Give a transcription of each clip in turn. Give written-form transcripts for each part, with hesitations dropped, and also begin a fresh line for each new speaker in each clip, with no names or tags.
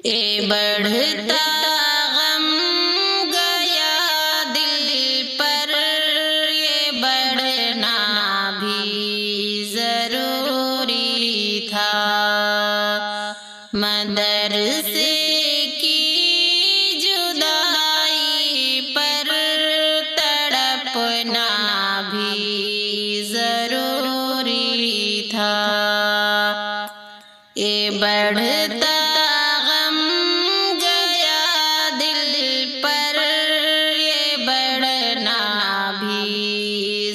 اے بڑھتا غم گیا دل پر، یہ بڑھنا بھی ضروری تھا۔ مدرسے کی جدائی پر تڑپنا بھی ضروری تھا۔ یہ بڑھتا غم گیا دل پر، یہ بڑھنا بھی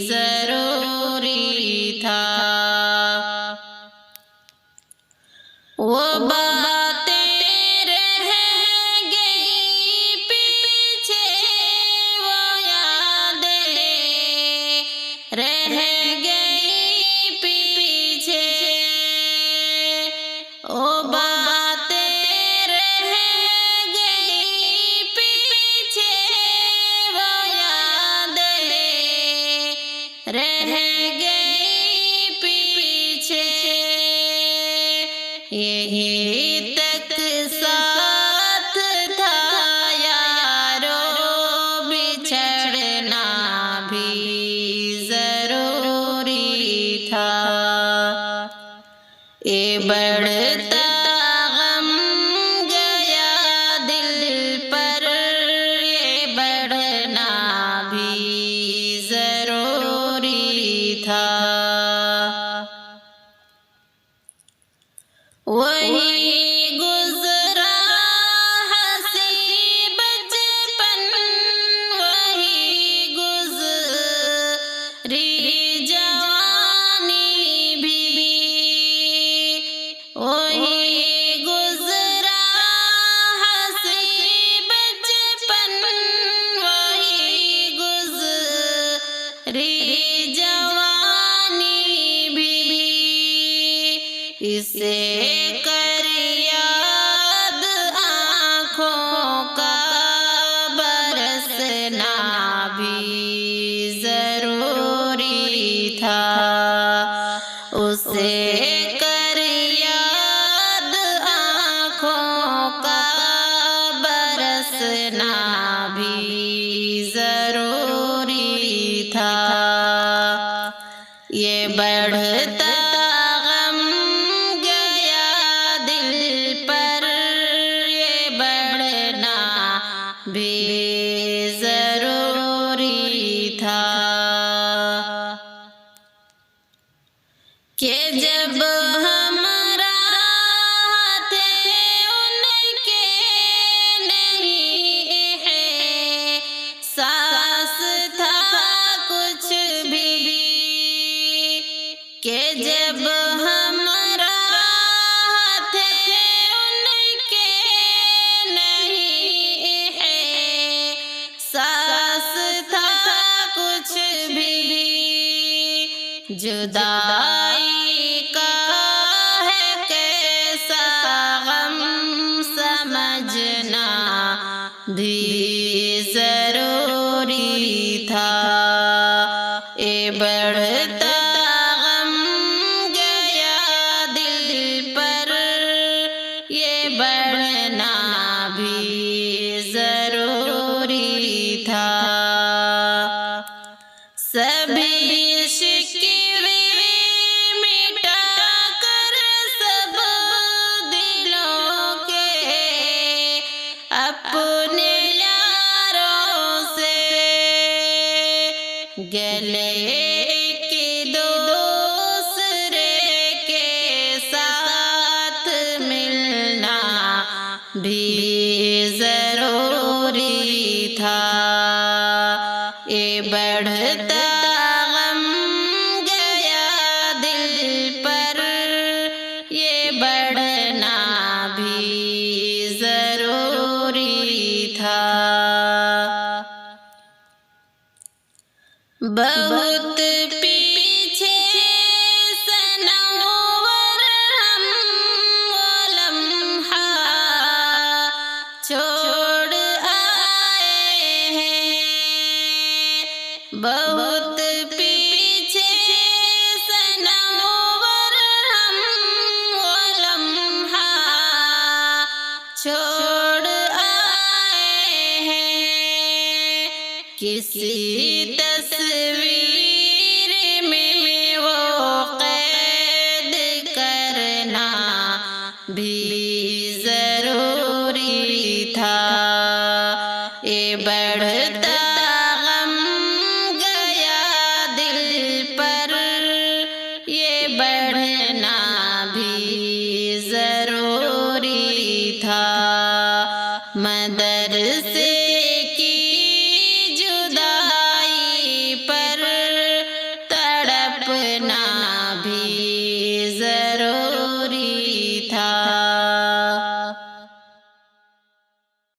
ضروری تھا۔ وہ باتیں رہ گئی پیچھے، وہ یادیں رہ گئی پیچھے، وہ باتیں رہ گئی پیچھے، وہ یادیں رہ گئی پیچھے۔ یہی تک ساتھ تھا یارو، بچھڑنا بھی ضروری تھا۔ یہ بڑھتا غم گیا دل پر، یہ بڑھنا بھی ضروری تھا۔ وہی گزرا ہنسی بچپن، وہی گزری جوانی بھی، وہی گزرا ہنسی بچپن، وہی گزری جوانی بھی۔ اسے کر یاد آنکھوں کا برسنا بھی ضروری تھا۔ اسے کر یاد آنکھوں کا برسنا بھی ضروری تھا۔ یہ بڑھتا غم گیا دل پر، یہ بڑھنا بھی ضروری تھا۔ کہ جب ہمراہ تھے ان کے نہیں احساس تھا کچھ بھی، کہ جب ہمراہ تھے ان کے نہیں احساس تھا کچھ بھی۔ جدائی کا ہے کیسا غم سمجھنا بھی ضروری تھا۔ یہ بڑھتا غم گیا دل پر، یہ بڑھنا بھی ضروری تھا۔ سبھی شکوے مٹا کر سب دلوں کے اپنے یاروں سے گلے کی دوسرے کے ساتھ ملنا بھی ضروری تھا۔ یہ بڑھتا غم گیا دل پر، یہ بڑھنا بھی ضروری تھا۔ بہت پیچھے سنور ہم وہ لمحہ چھوڑ آئے ہیں، بہت پیچھے سنور ہم وہ لمحہ چھوڑ آئے ہیں، کسی تصویر میں وہ قید کرنا بھی